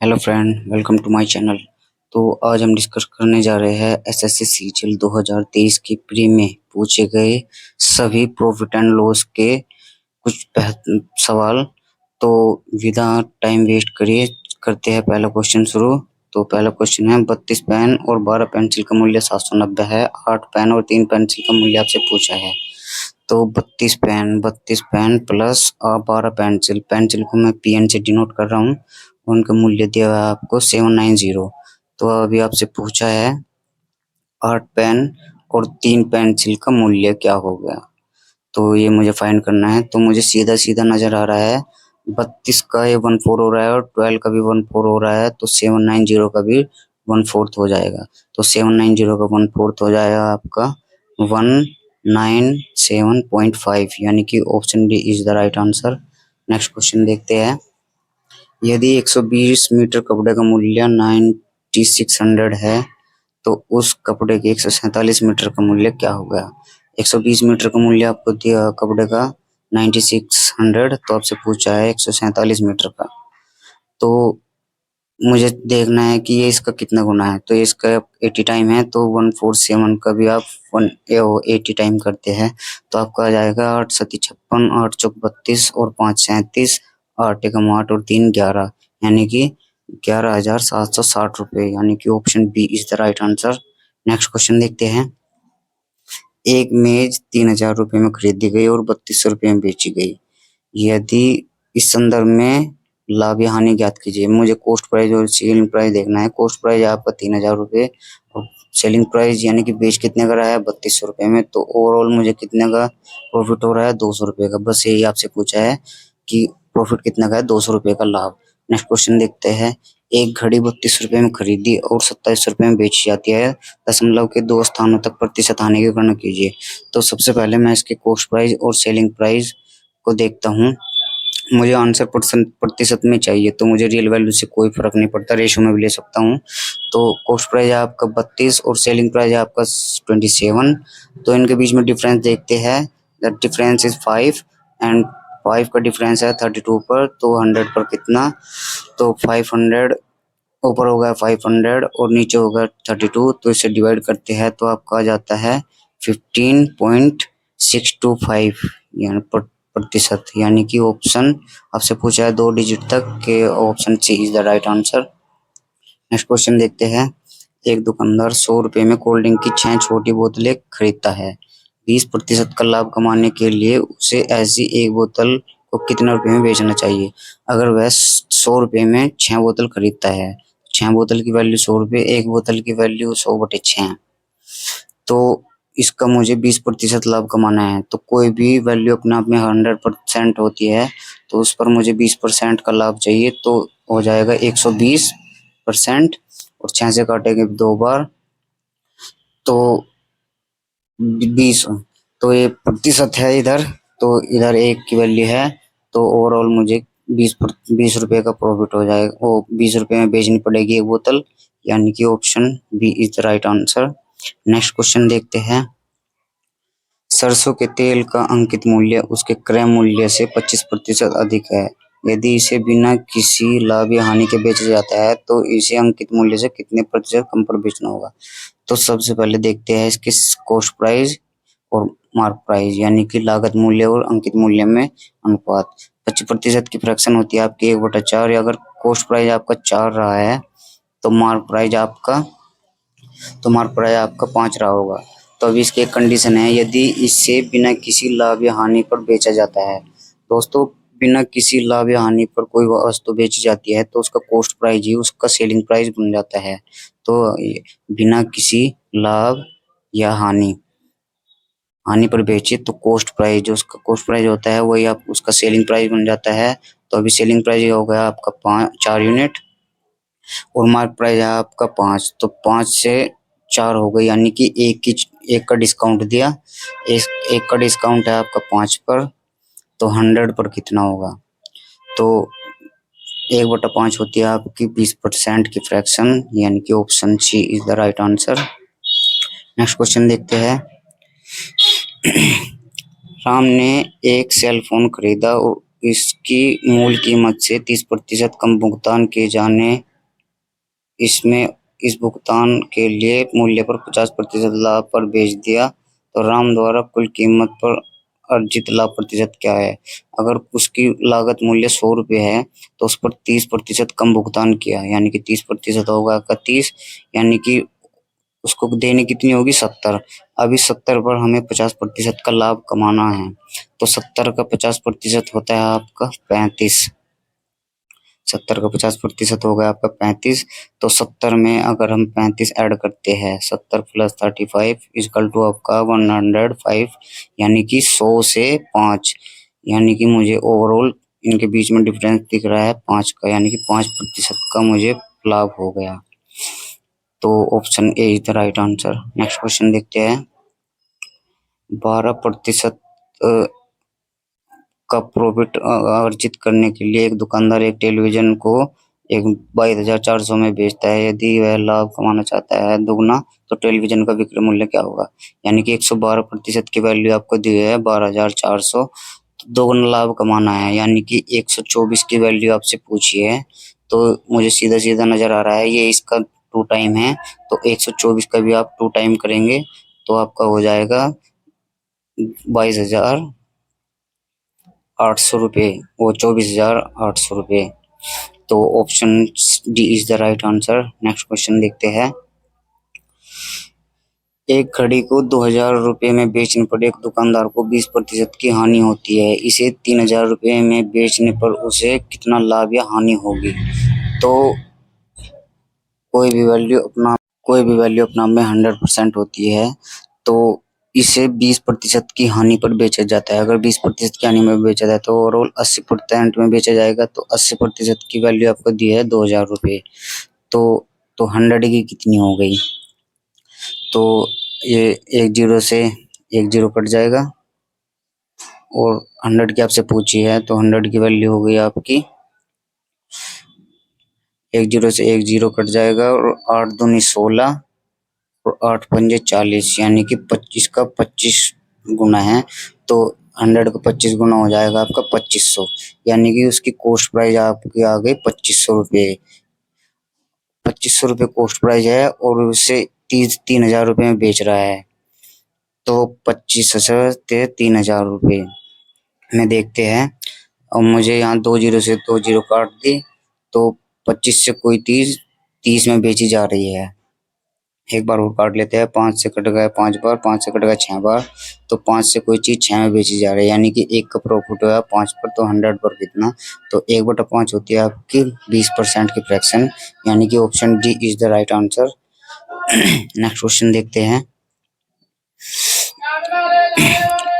Hello friend, welcome to my channel. तो आज हम डिस्कस करने जा रहे हैं एसएससी सीजीएल 2023 की प्री में पूछे गए सभी प्रॉफिट एंड लॉस के कुछ सवाल। तो विदा टाइम वेस्ट करिए, करते हैं पहला क्वेश्चन शुरू। तो पहला क्वेश्चन है, 32 पेन और 12 पेंसिल का मूल्य 790 है। 8 पेन और 3 पेंसिल का मूल्य आपसे पूछा है। तो 32 पेन प्लस 12 पेंसिल, पेंसिल को मैं पीएन से डिनोट कर रहा हूँ। उनका मूल्य दिया हुआ है आपको 790। तो अभी आपसे पूछा है 8 पेन और 3 पेंसिल का मूल्य क्या हो गया। तो ये मुझे फाइंड करना है। तो मुझे सीधा सीधा नजर आ रहा है 32 का ये 14 हो रहा है और 12 का भी 14 हो रहा है। तो 790 का भी 1/4 हो जाएगा। तो 790 का 1/4 हो जाएगा आपका 197.5, यानी कि option D is the right answer. Next question देखते हैं। यदि 120 मीटर कपड़े का मूल्य 9600 है तो उस कपड़े के 147 मीटर का मूल्य क्या होगा। 120 मीटर का मूल्य आपको दिया कपड़े का 9600, तो आपसे पूछा है 147 मीटर का। तो मुझे देखना है कि ये इसका कितना गुना है। तो इसका 80 टाइम है, तो 147 का भी आप 80 टाइम करते हैं तो आपका आ जाएगा 8 सती 56, 8 चौक 32 और 5 37, 8 एकम 8 और 3 11, यानी कि 11,760 रुपये, यानी कि option B is the right answer. Next question देखते हैं। एक मेज 3,000 रुपये में खरीदी गई और 3200 रुपये में बेची गई। यदि इस संदर्भ में लाभ या हानि ज्ञात कीजिए। मुझे कॉस्ट प्राइस और सेलिंग प्राइस देखना है। कॉस्ट प्राइस आपका 3,000 रुपये और सेलिंग प्राइस यानी कि बेच कितने का रहा है 3200 रुपये में। तो ओवरऑल मुझे कितने का प्रॉफिट हो रहा है 200 रुपये का। बस यही आपसे पूछा है कि प्रॉफिट कितना का है 200 रुपये का लाभ। नेक्स्ट क्वेश्चन देखते हैं। एक घड़ी 32 रुपये में खरीदी और 27 रुपये में बेची जाती है। दशमलव के 2 स्थानों तक प्रतिशत आने की गणना कीजिए। तो सबसे पहले मैं इसके कॉस्ट प्राइस और सेलिंग प्राइस को देखता हूँ। मुझे आंसर प्रतिशत में चाहिए, तो मुझे रियल वैल्यू से कोई फर्क नहीं पड़ता, रेशो में भी ले सकता हूँ। तो कॉस्ट प्राइस है आपका 32 और सेलिंग प्राइस है आपका 27। तो इनके बीच में डिफरेंस देखते हैं। द डिफरेंस इज 5 एंड 5 का डिफरेंस है 32 पर। तो 100 पर कितना, तो 500 ऊपर होगा 500 और नीचे होगा 32। तो इसे डिवाइड करते हैं तो आपका आ जाता है 15.625 यानी प्रतिशत, यानी कि ऑप्शन आपसे पूछा है 2 डिजिट तक के, option C is the right answer. Next question देखते हैं। एक दुकानदार 100 रुपये में कोल्ड ड्रिंक की 6 छोटी बोतलें खरीदता है। 20% का लाभ कमाने के लिए उसे ऐसी एक बोतल को कितने रुपए में बेचना चाहिए। अगर वह 100 रुपये में 6 बोतल खरीदता है, 6 बोतल की वैल्यू 100 रुपये, एक बोतल की वैल्यू 100/6। तो इसका मुझे 20% लाभ कमाना है। तो कोई भी वैल्यू अपने आप में 100% होती है, तो उस पर मुझे 20% का लाभ चाहिए। तो हो जाएगा 120% और 6 से काटेंगे 2 बार तो 20। तो ये प्रतिशत है इधर, तो इधर 1 की वैल्यू है। तो ओवरऑल मुझे 20 रुपये का प्रॉफिट हो जाएगा। वो 20 रुपये में बेचनी पड़ेगी एक बोतल, यानी कि option B is the right answer. Next question देखते हैं। सरसों के तेल का अंकित मूल्य उसके क्रय मूल्य से 25% अधिक है। यदि इसे बिना किसी लाभ या हानि के बेचा जाता है तो इसे अंकित मूल्य से कितने प्रतिशत कम पर बेचना होगा। तो सबसे पहले देखते हैं इसके कॉस्ट प्राइस और मार्क प्राइस, यानी कि लागत मूल्य और अंकित मूल्य में अनुपात। 25% की फ्रैक्शन होती है आपकी 1/4, या अगर कॉस्ट प्राइस आपका 4 रहा है तो मार्क प्राइस आपका 5 रहा होगा। तो अभी इसकी एक कंडीशन है, यदि इसे बिना किसी लाभ या हानि पर बेचा जाता है। दोस्तों, बिना किसी लाभ या हानि पर कोई वस्तु बेची जाती है तो उसका कॉस्ट प्राइस ही उसका सेलिंग प्राइस बन जाता है। तो बिना किसी लाभ या हानि पर बेचे तो कॉस्ट प्राइस, जो उसका कॉस्ट प्राइस होता है वही आप उसका सेलिंग प्राइस बन जाता है। तो अभी सेलिंग प्राइस हो गया आपका 4 यूनिट और मार्क प्राइस है आपका 5। तो 5 से 4 हो गई, यानी कि एक का डिस्काउंट दिया। एक का डिस्काउंट है आपका 5 पर। तो 100 पर कितना होगा, तो 1/5 होती है आपकी 20% की फ्रैक्शन, यानी कि option C is the right answer. Next question देखते हैं। राम ने एक सेल खरीदा और इसकी मूल कीमत से 30% कम भुगतान किए जाने इसमें इस भुगतान के लिए मूल्य पर 50% लाभ पर बेच दिया तो राम द्वारा कुल कीमत पर अर्जित लाभ प्रतिशत क्या है। अगर उसकी लागत मूल्य 100 रुपये है तो उस पर 30% कम भुगतान किया, यानी कि 30% होगा आपका 30, यानी कि उसको देनी कितनी होगी 70। अभी 70 पर हमें 50% का लाभ कमाना है, तो 70 का 50% होता है आपका 35। 70 का 50% हो गया आपका 35। तो 70 में अगर हम 35 ऐड करते हैं, 70 प्लस 35 इजकल टू आपका 105, यानी कि 100 से 5, यानी कि मुझे ओवरऑल इनके बीच में डिफरेंस दिख रहा है 5 का, यानी कि 5% का मुझे लाभ हो गया। तो option A is the right answer. Next question देखते हैं। 12% का प्रॉफिट अर्जित करने के लिए एक दुकानदार एक टेलीविजन को एक 22,400 में बेचता है। यदि वह लाभ कमाना चाहता है दुगना, तो टेलीविजन का विक्रय मूल्य क्या होगा। यानी कि 112% की वैल्यू आपको दी है 12,400, तो दोगुना लाभ कमाना है, यानी कि 124 की वैल्यू आपसे पूछी है। तो मुझे सीधा सीधा नजर आ रहा है ये इसका 2 टाइम है, तो 124 का भी आप 2 टाइम करेंगे तो आपका हो जाएगा 22,800 रुपये, वो 24,800 रुपये। तो option D is the right answer. Next question देखते हैं। एक घड़ी को 2,000 रुपये में बेचने पर एक दुकानदार को 20% की हानि होती है। इसे 3,000 रुपये में बेचने पर उसे कितना लाभ या हानि होगी। तो कोई भी वैल्यू अपना में 100% होती है, तो इसे 20% की हानि पर बेचा जाता है। अगर 20% की हानि में बेचा जाए तो ओवरऑल 80% में बेचा जाएगा। तो 80% की वैल्यू आपको दी है 2,000 रुपये। तो 100 की कितनी हो गई, तो ये एक जीरो से एक जीरो कट जाएगा, और 100 की आपसे पूछी है तो 100 की वैल्यू हो गई आपकी, एक जीरो से एक जीरो कट जाएगा, और 8 दूनी 16 और 8 पंजे 40, यानी कि 25 का 25 गुना है। तो 100 का 25 गुना हो जाएगा आपका 2500, यानी कि उसकी कॉस्ट प्राइस आपकी आ गई 2500 रुपये। 2500 रुपये कॉस्ट प्राइस है और उसे 3,000 रुपये में बेच रहा है। तो 25,000 से 3,000 रुपये में देखते हैं। और मुझे यहाँ 2 जीरो से 2 जीरो काट दी, तो 25 से कोई 30, 30 में बेची जा रही है। एक बार और काट लेते हैं, 5 से कट गया 5 बार, 5 से कट गया 6 बार, तो 5 से कोई चीज 6 में बेची जा रही है, यानी कि 1 का प्रॉफिट हुआ 5 पर, तो 100 पर कितना, तो 1/5 होती है आपकी 20% की फ्रैक्शन, यानी कि option D is the right answer. Next question देखते हैं।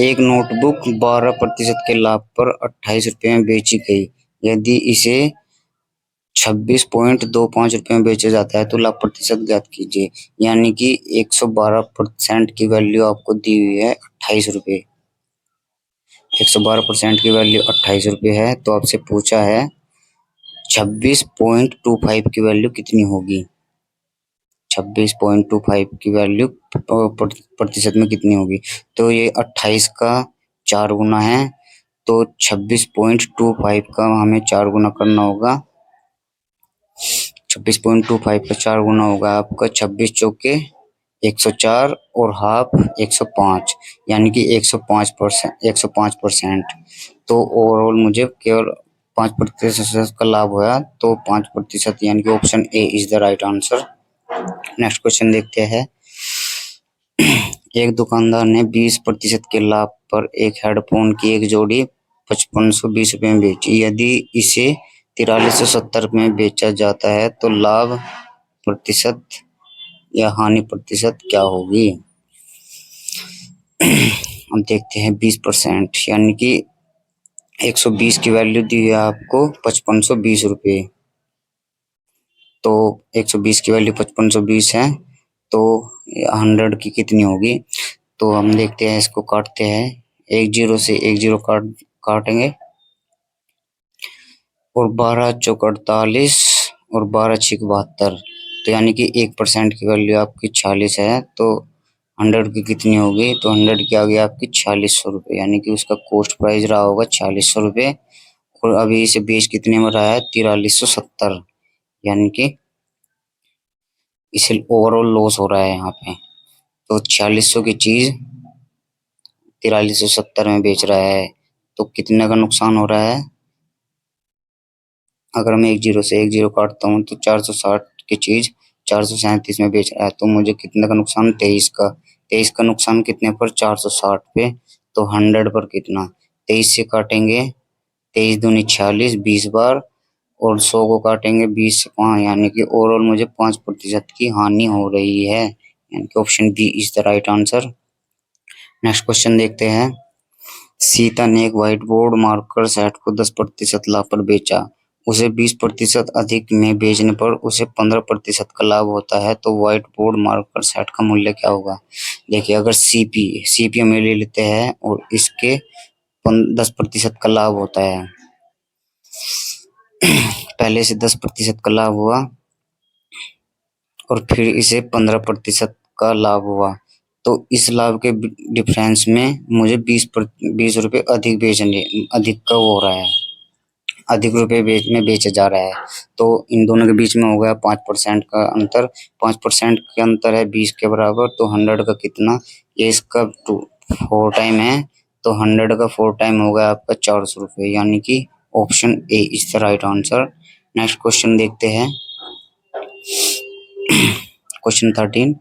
एक नोटबुक 12% के लाभ पर 28 रुपये में बेची गई। यदि इसे 26.25 रुपये में बेचा जाता है तो लाभ प्रतिशत ज्ञात कीजिए। यानी कि 112% की वैल्यू आपको दी हुई है 28 रुपये। 112% की वैल्यू 28 रुपये है, तो आपसे पूछा है 26.25 की वैल्यू कितनी होगी। 26.25 की वैल्यू प्रतिशत में कितनी होगी, तो ये 28 का 4 गुना है, तो 26.25 का हमें 4 गुना करना होगा। 26.25 का 4 गुना होगा आपका 26 चौके 104 और हाफ 105, यानी कि 105%। तो ओवरऑल मुझे केवल 5% का लाभ हुआ, तो 5%, यानी कि option A is the right answer. Next question देखते हैं। एक दुकानदार ने 20% के लाभ पर एक हेडफोन की एक जोड़ी 5520 रुपये में बेची। यदि इसे 4370 में बेचा जाता है तो लाभ प्रतिशत या हानि प्रतिशत क्या होगी। हम देखते हैं 20%, यानी कि 120 की वैल्यू दी है आपको 5520 रुपये, तो 120 की वैल्यू 5520 है, तो 100 की कितनी होगी। तो हम देखते हैं, इसको काटते हैं, एक जीरो से एक जीरो काटेंगे, और 12 चौक 48 और 12 छिक 72, तो यानी कि 1% की वैल्यू आपकी 46 है। तो 100 की कितनी होगी, तो 100 की आ गई आपकी 4600 रुपये, यानी कि उसका कॉस्ट प्राइस रहा होगा 4600 रुपये, और अभी इसे बेच कितने में रहा है 4370, यानी कि इसे ओवरऑल लॉस हो रहा है यहाँ पे। तो 4600 की चीज 4370 में बेच रहा है, तो कितने का नुकसान हो रहा है? अगर मैं एक जीरो काटता हूँ तो 460 की चीज 437 में बेच रहा है, तो मुझे कितने का नुकसान? 23 का। 23 का नुकसान कितने पर? 460 पे। तो 100 पर कितना? 23 से काटेंगे, 23 दूनी 46, 20 बार, और 100 को काटेंगे 20 से 5, यानी कि ओवरऑल मुझे 5% की हानि हो रही है, यानी कि option B is the right answer. Next question देखते हैं। सीता ने एक व्हाइट बोर्ड मार्कर सेट को 10% लाभ पर बेचा, उसे 20% अधिक में बेचने पर उसे 15% का लाभ होता है, तो व्हाइट बोर्ड मार्कर सेट का मूल्य क्या होगा? देखिए, अगर सीपी हम ले लेते हैं और इसके 10% का लाभ होता है, पहले से 10% का लाभ हुआ और फिर इसे 15% का लाभ हुआ, तो इस लाभ के डिफरेंस में मुझे 20 रुपए अधिक बेचने, अधिक का हो रहा है, अधिक रुपए में बेचा जा रहा है। तो इन दोनों के बीच में हो गया 5% का अंतर। 5% के अंतर है 20 के बराबर, तो 100 का कितना? ये इसका 4 टाइम है, तो 100 का 4 टाइम हो गया आपका 400 रुपये, यानी कि option A is the right answer. Next question देखते हैं। क्वेश्चन 13।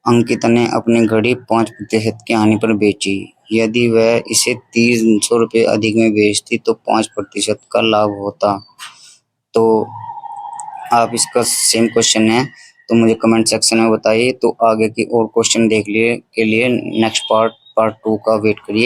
अंकिता ने अपनी घड़ी 5% की हानि पर बेची, यदि वह इसे 300 रुपये अधिक में बेचती तो 5% का लाभ होता। तो आप इसका सेम क्वेश्चन है, तो मुझे कमेंट सेक्शन में बताइए। तो आगे की और क्वेश्चन देख लिए के लिए नेक्स्ट पार्ट 2 का वेट करिए।